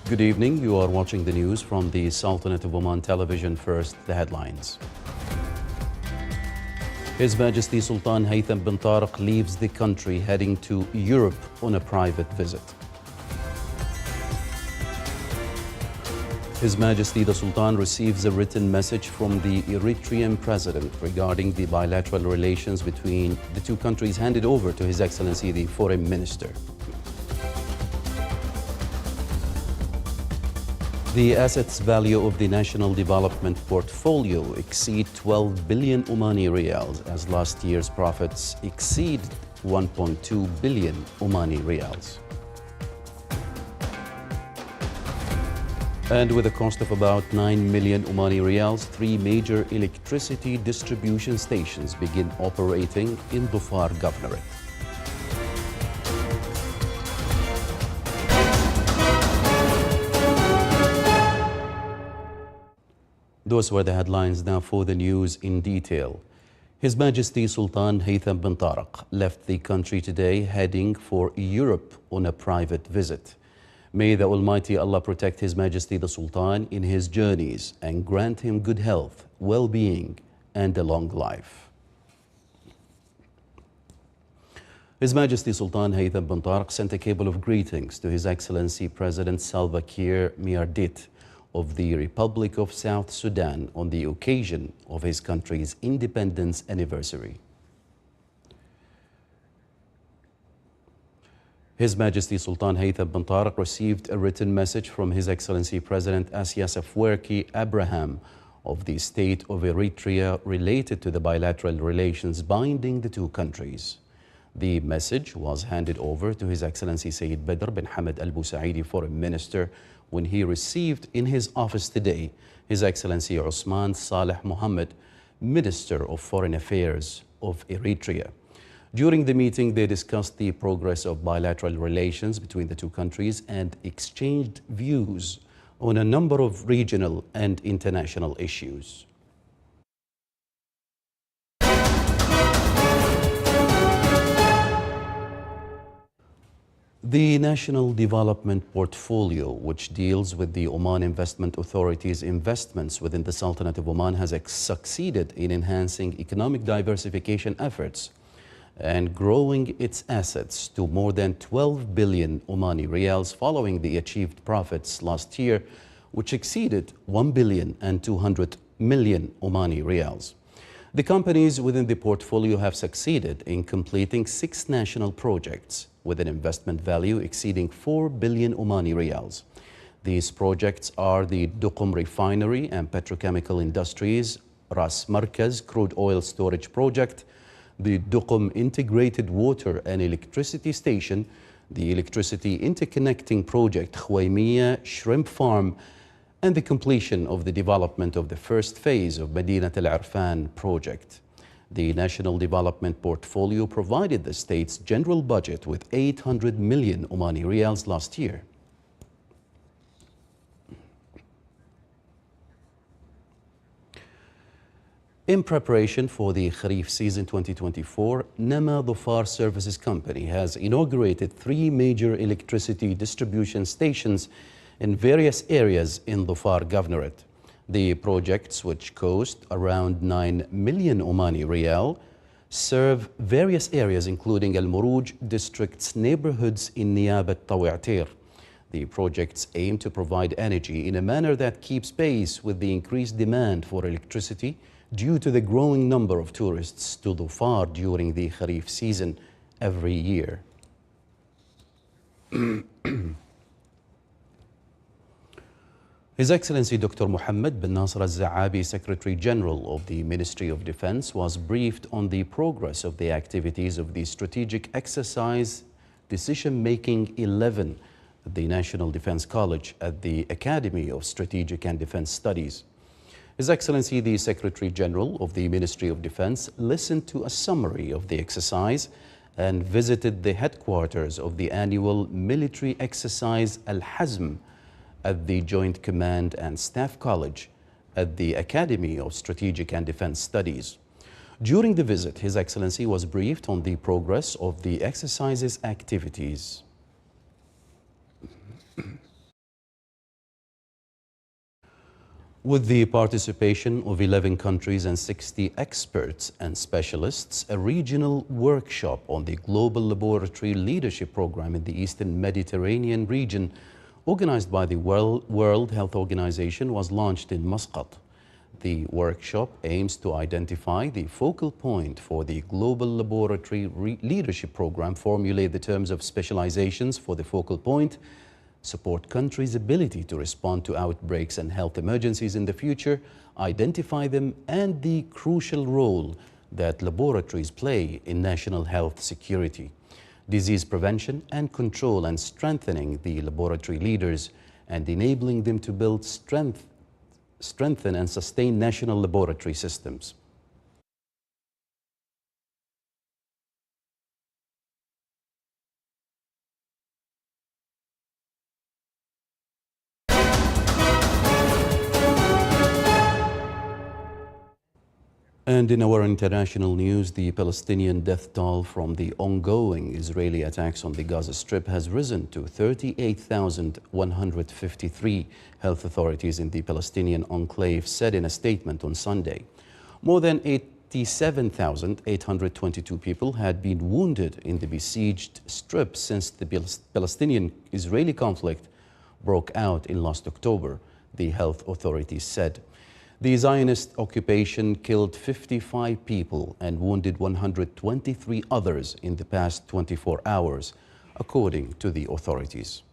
Good evening. You are watching the news from the Sultanate of Oman television. First, the headlines. His Majesty Sultan Haytham bin Tariq leaves the country heading to Europe on a private visit. His Majesty the Sultan receives a written message from the Eritrean President regarding the bilateral relations between the two countries handed over to His Excellency the Foreign Minister. The assets value of the national development portfolio exceed 12 billion Omani riyals as last year's profits exceed 1.2 billion Omani riyals. And with a cost of about 9 million Omani riyals, 3 major electricity distribution stations begin operating in Dhofar Governorate. Those were the headlines. Now for the news in detail. His Majesty Sultan Haytham bin Tariq left the country today heading for Europe on a private visit. May the Almighty Allah protect His Majesty the Sultan in his journeys and grant him good health, well-being and a long life. His Majesty Sultan Haytham bin Tariq sent a cable of greetings to His Excellency President Salva Kiir Mayardit of the Republic of South Sudan on the occasion of his country's independence anniversary. His Majesty Sultan Haytham bin Tariq received a written message from His Excellency President Asias Afwerki Abraham of the State of Eritrea related to the bilateral relations binding the two countries. The message was handed over to His Excellency Sayyid Badr bin Hamad Al Busaidi, Foreign Minister, when he received in his office today His Excellency Osman Saleh Mohammed, Minister of Foreign Affairs of Eritrea. During the meeting, they discussed the progress of bilateral relations between the two countries and exchanged views on a number of regional and international issues. The National Development Portfolio, which deals with the Oman Investment Authority's investments within the Sultanate of Oman, has succeeded in enhancing economic diversification efforts and growing its assets to more than 12 billion Omani riyals following the achieved profits last year, which exceeded 1 billion and 200 million Omani riyals. The companies within the portfolio have succeeded in completing 6 national projects with an investment value exceeding 4 billion Omani riyals. These projects are the Duqm Refinery and Petrochemical Industries, Ras Markaz Crude Oil Storage Project, the Duqm Integrated Water and Electricity Station, the Electricity Interconnecting Project Khwaymiyah Shrimp Farm, and the completion of the development of the first phase of Madinat Al Arfan project. The National Development Portfolio provided the state's general budget with 800 million Omani riyals last year. In preparation for the Kharif season 2024, Nama Dhofar Services Company has inaugurated 3 major electricity distribution stations in various areas in Dhofar Governorate. The projects, which cost around 9 million Omani riyal, serve various areas including Al Muruj district's neighborhoods in Niyabat Tawi'atir. The projects aim to provide energy in a manner that keeps pace with the increased demand for electricity due to the growing number of tourists to Dhofar during the Kharif season every year. His Excellency Dr. Mohammed bin Nasser Al-Za'abi, Secretary General of the Ministry of Defense, was briefed on the progress of the activities of the Strategic Exercise Decision-Making 11 at the National Defense College at the Academy of Strategic and Defense Studies. His Excellency the Secretary General of the Ministry of Defense listened to a summary of the exercise and visited the headquarters of the annual military exercise Al-Hazm at the Joint Command and Staff College at the Academy of Strategic and Defense Studies. During the visit, His Excellency was briefed on the progress of the exercise's activities. With the participation of 11 countries and 60 experts and specialists, a regional workshop on the Global Laboratory Leadership Program in the Eastern Mediterranean region, organized by the World Health Organization, was launched in Muscat. The workshop aims to identify the focal point for the Global Laboratory Leadership Program, formulate the terms of specializations for the focal point, support countries' ability to respond to outbreaks and health emergencies in the future, identify them, and the crucial role that laboratories play in national health security, disease prevention and control, and strengthening the laboratory leaders and enabling them to build strengthen and sustain national laboratory systems. And in our international news, the Palestinian death toll from the ongoing Israeli attacks on the Gaza Strip has risen to 38,153, health authorities in the Palestinian enclave said in a statement on Sunday. More than 87,822 people had been wounded in the besieged Strip since the Palestinian-Israeli conflict broke out in last October, the health authorities said. The Zionist occupation killed 55 people and wounded 123 others in the past 24 hours, according to the authorities.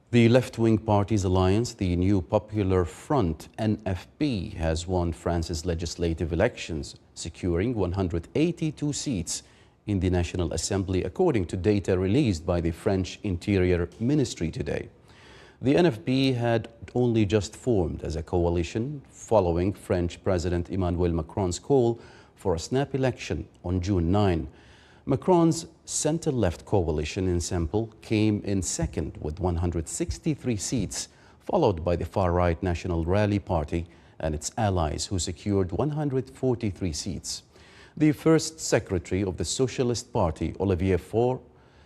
The left-wing party's alliance, the New Popular Front, NFP, has won France's legislative elections, securing 182 seats in the National Assembly, according to data released by the French Interior Ministry today. The NFP had only just formed as a coalition following French President Emmanuel Macron's call for a snap election on June 9. Macron's center-left coalition in Sample came in second with 163 seats, followed by the far-right National Rally Party and its allies, who secured 143 seats. The first secretary of the Socialist Party, Olivier Faure,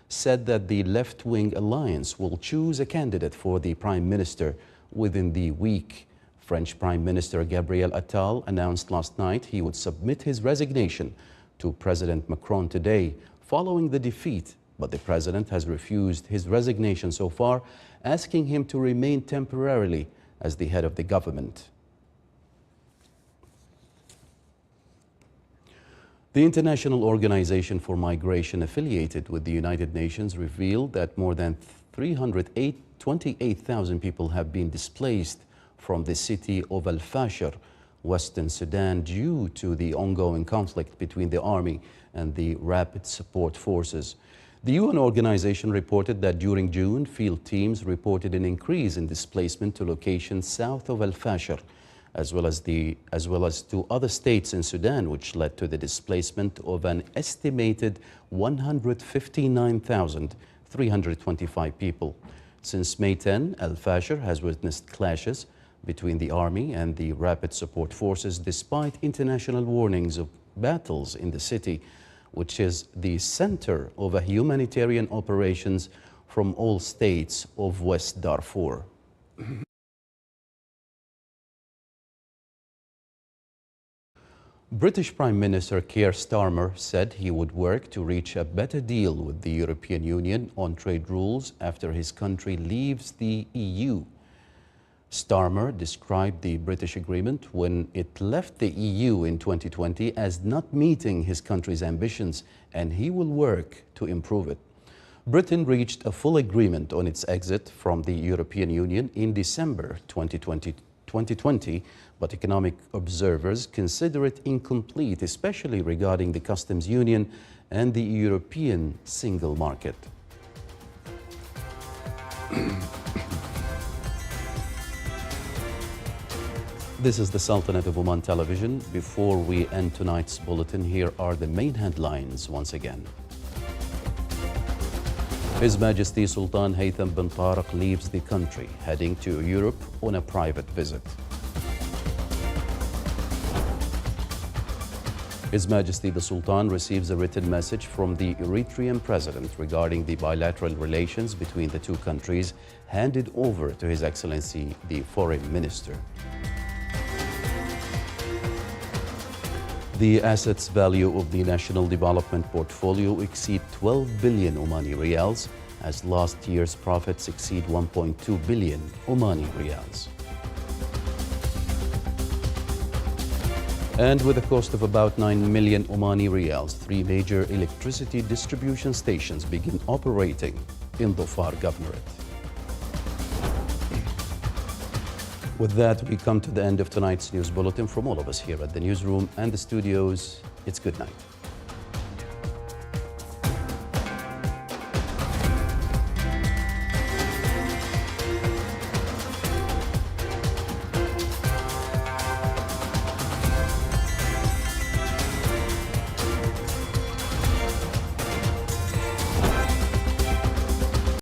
said that the left-wing alliance will choose a candidate for the prime minister within the week. French Prime Minister Gabriel Attal announced last night he would submit his resignation to President Macron today following the defeat, but the president has refused his resignation so far, asking him to remain temporarily as the head of the government. The International Organization for Migration, affiliated with the United Nations, revealed that more than 328,000 people have been displaced from the city of Al-Fashir, Western Sudan, due to the ongoing conflict between the army and the Rapid Support Forces. The UN organization reported that during June, field teams reported an increase in displacement to locations south of Al-Fashir, as well as to other states in Sudan, which led to the displacement of an estimated 159,325 people. Since May 10, Al-Fashir has witnessed clashes between the army and the Rapid Support Forces, despite international warnings of battles in the city, which is the center of humanitarian operations from all states of West Darfur. British Prime Minister Keir Starmer said he would work to reach a better deal with the European Union on trade rules after his country leaves the EU. Starmer described the British agreement when it left the EU in 2020 as not meeting his country's ambitions, and he will work to improve it. Britain reached a full agreement on its exit from the European Union in December 2020, but economic observers consider it incomplete, especially regarding the customs union and the European single market. This is the Sultanate of Oman Television. Before we end tonight's bulletin, here are the main headlines once again. His Majesty Sultan Haytham bin Tariq leaves the country, heading to Europe on a private visit. His Majesty the Sultan receives a written message from the Eritrean President regarding the bilateral relations between the two countries, handed over to His Excellency the Foreign Minister. The assets value of the National Development Portfolio exceed 12 billion Omani Riyals, as last year's profits exceed 1.2 billion Omani Riyals. And with a cost of about 9 million Omani Riyals, 3 major electricity distribution stations begin operating in Dhofar Governorate. With that, we come to the end of tonight's news bulletin. From all of us here at the newsroom and the studios, it's good night.